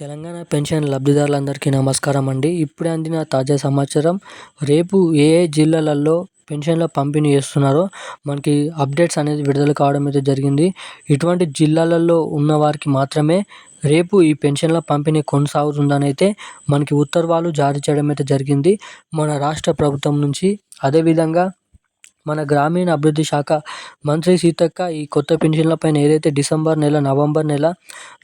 Telangana pension లబ్ధిదారులందరికీ నమస్కారం అండి. ఇప్పుడే అందిన తాజా సమాచారం. రేపు ఏ ఏ జిల్లాలలో పెన్షన్ల పంపిణీ చేస్తున్నారో మనకి అప్డేట్స్ అనేది విడుదల కావడం అయితే జరిగింది. ఇటువంటి జిల్లాలలో ఉన్న వారికి మాత్రమే రేపు ఈ పెన్షన్ల పంపిణీ కొనసాగుతుందని అయితే మనకి ఉత్తర్వులు జారీ చేయడం అయితే జరిగింది మన రాష్ట్ర ప్రభుత్వం నుంచి. అదేవిధంగా మన గ్రామీణ అభివృద్ధి శాఖ మంత్రి సీతక్క ఈ కొత్త పెన్షన్లపైన ఏదైతే డిసెంబర్ నెల, నవంబర్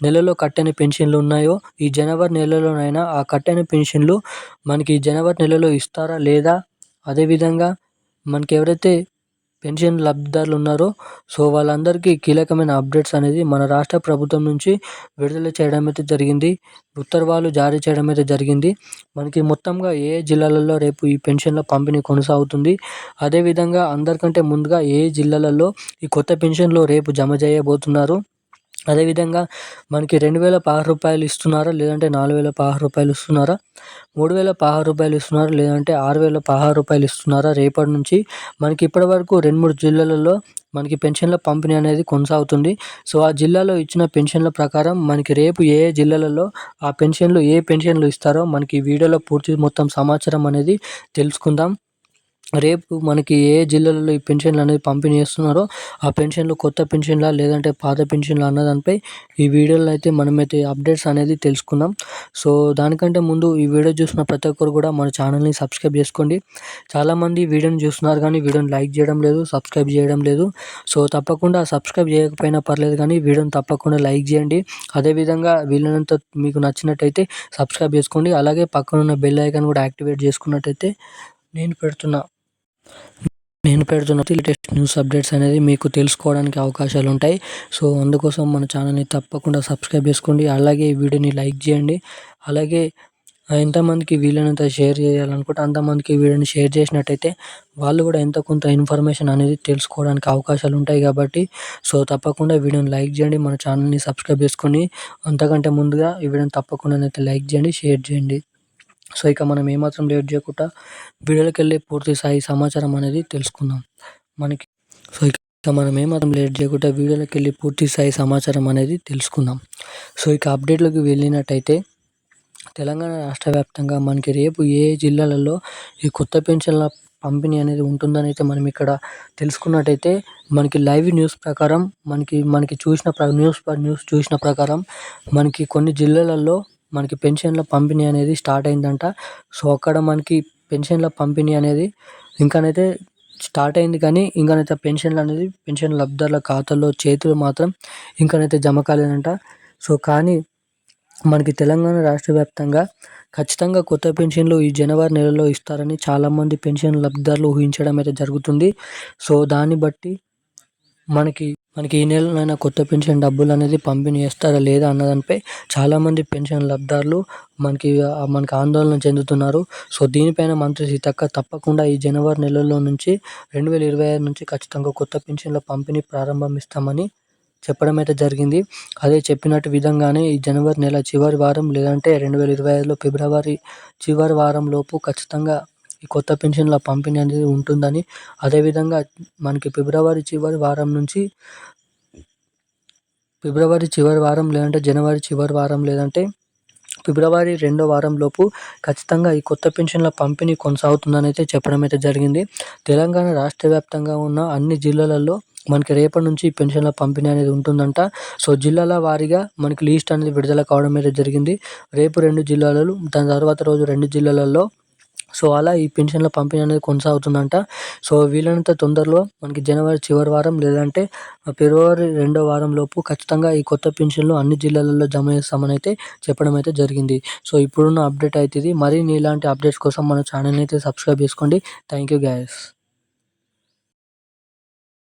నెలలో కట్టని పెన్షన్లు ఉన్నాయో ఈ జనవరి నెలలోనైనా ఆ కట్టని పెన్షన్లు మనకి జనవరి నెలలో ఇస్తారా లేదా, అదేవిధంగా మనకి ఎవరైతే పెన్షన్ లబ్ధిదారులు ఉన్నారో సో వాళ్ళందరికీ కీలకమైన అప్డేట్స్ అనేది మన రాష్ట్ర ప్రభుత్వం నుంచి విడుదల చేయడం అయితే జరిగింది. ఉత్తర్వులు జారీ చేయడం అయితే జరిగింది. మనకి మొత్తంగా ఏ జిల్లాలలో రేపు ఈ పెన్షన్ల పంపిణీ కొనసాగుతుంది, అదేవిధంగా అందరికంటే ముందుగా ఏ జిల్లాలలో ఈ కొత్త పెన్షన్లు రేపు జమ చేయబోతున్నారు, అదేవిధంగా మనకి 2,016 రూపాయలు ఇస్తున్నారా, లేదంటే 4,016 రూపాయలు ఇస్తున్నారా, 3,016 రూపాయలు ఇస్తున్నారా, లేదంటే 6,016 రూపాయలు ఇస్తున్నారా రేపటి నుంచి. మనకి ఇప్పటివరకు 2-3 జిల్లాలలో మనకి పెన్షన్ల పంపిణీ అనేది కొనసాగుతుంది. సో ఆ జిల్లాలో ఇచ్చిన పెన్షన్ల ప్రకారం మనకి రేపు ఏ ఏ జిల్లాలలో ఆ పెన్షన్లు ఇస్తారో మనకి ఈ వీడియోలో పూర్తి మొత్తం సమాచారం అనేది తెలుసుకుందాం. రేపు మనకి ఏ జిల్లాలలో ఈ పెన్షన్లు అనేది పంపిణీ చేస్తున్నారో ఆ పెన్షన్లు కొత్త పెన్షన్లా లేదంటే పాత పెన్షన్లు అన్నదానిపై ఈ వీడియోలో అయితే మనమైతే అప్డేట్స్ అనేది తెలుసుకుందాం. సో దానికంటే ముందు ఈ వీడియో చూసిన ప్రతి ఒక్కరు కూడా మన ఛానల్ని సబ్స్క్రైబ్ చేసుకోండి. చాలామంది వీడియోని చూస్తున్నారు కానీ వీడియోని లైక్ చేయడం లేదు, సబ్స్క్రైబ్ చేయడం లేదు. సో తప్పకుండా సబ్స్క్రైబ్ చేయకపోయినా పర్లేదు కానీ వీడియోని తప్పకుండా లైక్ చేయండి. అదేవిధంగా వీలైనంత మీకు నచ్చినట్టయితే సబ్స్క్రైబ్ చేసుకోండి. అలాగే పక్కన ఉన్న బెల్ ఐకాన్ కూడా యాక్టివేట్ చేసుకున్నట్టయితే నేను పెడుతున్న లేటెస్ట్ న్యూస్ అప్డేట్స్ అనేది మీకు తెలుసుకోవడానికి అవకాశాలు ఉంటాయి. సో అందుకోసం మన ఛానల్ని తప్పకుండా సబ్స్క్రైబ్ చేసుకోండి. అలాగే ఈ వీడియోని లైక్ చేయండి. అలాగే ఎంతమందికి వీలైనంత షేర్ చేయాలనుకుంటే అంతమందికి వీడియోని షేర్ చేసినట్టయితే వాళ్ళు కూడా ఎంతో కొంత ఇన్ఫర్మేషన్ అనేది తెలుసుకోవడానికి అవకాశాలు ఉంటాయి కాబట్టి సో తప్పకుండా వీడియోని లైక్ చేయండి, మన ఛానల్ని సబ్స్క్రైబ్ చేసుకొని అంతకంటే ముందుగా ఈ వీడియోని తప్పకుండా అయితే లైక్ చేయండి, షేర్ చేయండి. సో ఇక మనం ఏమాత్రం లేట్ చేయకుండా వీడియోలోకి వెళ్ళి పూర్తి స్థాయి సమాచారం అనేది తెలుసుకుందాం. సో ఇక అప్డేట్లోకి వెళ్ళినట్టయితే తెలంగాణ రాష్ట్ర వ్యాప్తంగా మనకి రేపు ఏ జిల్లాలలో ఈ కొత్త పెన్షన్ల పంపిణీ అనేది ఉంటుందని అయితే మనం ఇక్కడ తెలుసుకున్నట్టయితే మనకి లైవ్ న్యూస్ ప్రకారం మనకి న్యూస్ చూసిన ప్రకారం మనకి కొన్ని జిల్లాలలో మనకి పెన్షన్ల పంపిణీ అనేది స్టార్ట్ అయిందంట. సో అక్కడ మనకి పెన్షన్ల పంపిణీ అనేది ఇంకానైతే స్టార్ట్ అయింది కానీ ఇంకానైతే పెన్షన్ లబ్ధిదారుల ఖాతాల్లో చేతులు మాత్రం ఇంకానైతే జమ కాలేదంట. సో కానీ మనకి తెలంగాణ రాష్ట్ర వ్యాప్తంగా ఖచ్చితంగా కొత్త పెన్షన్లు ఈ జనవరి నెలలో ఇస్తారని చాలామంది పెన్షన్ లబ్ధిదారులు ఊహించడం అయితే జరుగుతుంది. సో దాన్ని బట్టి మనకి ఈ నెలలోనైనా కొత్త పెన్షన్ డబ్బులు అనేది పంపిణీ చేస్తారా లేదా అన్నదానిపై చాలామంది పెన్షన్ లబ్ధిదారులు మనకి ఆందోళన చెందుతున్నారు. సో దీనిపైన మంత్రి సీతక్క తప్పకుండా ఈ జనవరి నెలలో నుంచి 2025 నుంచి ఖచ్చితంగా కొత్త పెన్షన్ల పంపిణీ ప్రారంభిస్తామని చెప్పడం అయితే జరిగింది. అదే చెప్పినట్టు విధంగానే ఈ జనవరి నెల చివరి వారం లేదంటే 2025లో ఫిబ్రవరి చివరి వారం లోపు ఖచ్చితంగా ఈ కొత్త పెన్షన్ల పంపిణీ అనేది ఉంటుందని, అదేవిధంగా మనకి ఫిబ్రవరి చివరి వారం లేదంటే జనవరి చివరి వారం లేదంటే ఫిబ్రవరి 2వ వారం లోపు ఖచ్చితంగా ఈ కొత్త పెన్షన్ల పంపిణీ కొనసాగుతుందని అయితే చెప్పడం అయితే జరిగింది. తెలంగాణ రాష్ట్ర వ్యాప్తంగా ఉన్న అన్ని జిల్లాలలో మనకి రేపటి నుంచి పెన్షన్ల పంపిణీ అనేది ఉంటుందంట. సో జిల్లాల వారీగా మనకి లిస్ట్ అనేది విడుదల కావడం అయితే జరిగింది. రేపు 2 జిల్లాలలో, దాని తర్వాత రోజు 2 జిల్లాలలో సో అలా ఈ పెన్షన్ల పంపిణీ అనేది కొనసాగుతుందంట. సో వీలైనంత తొందరలో మనకి జనవరి చివరి వారం లేదంటే ఫిబ్రవరి 2వ వారం లోపు ఖచ్చితంగా ఈ కొత్త పెన్షన్లు అన్ని జిల్లాలలో జమ చేస్తామని అయితే చెప్పడం అయితే జరిగింది. సో ఇప్పుడున్న అప్డేట్ అయితే ఇది. మరిన్ని ఇలాంటి అప్డేట్స్ కోసం మన ఛానల్ని అయితే సబ్స్క్రైబ్ చేసుకోండి. Thank you guys.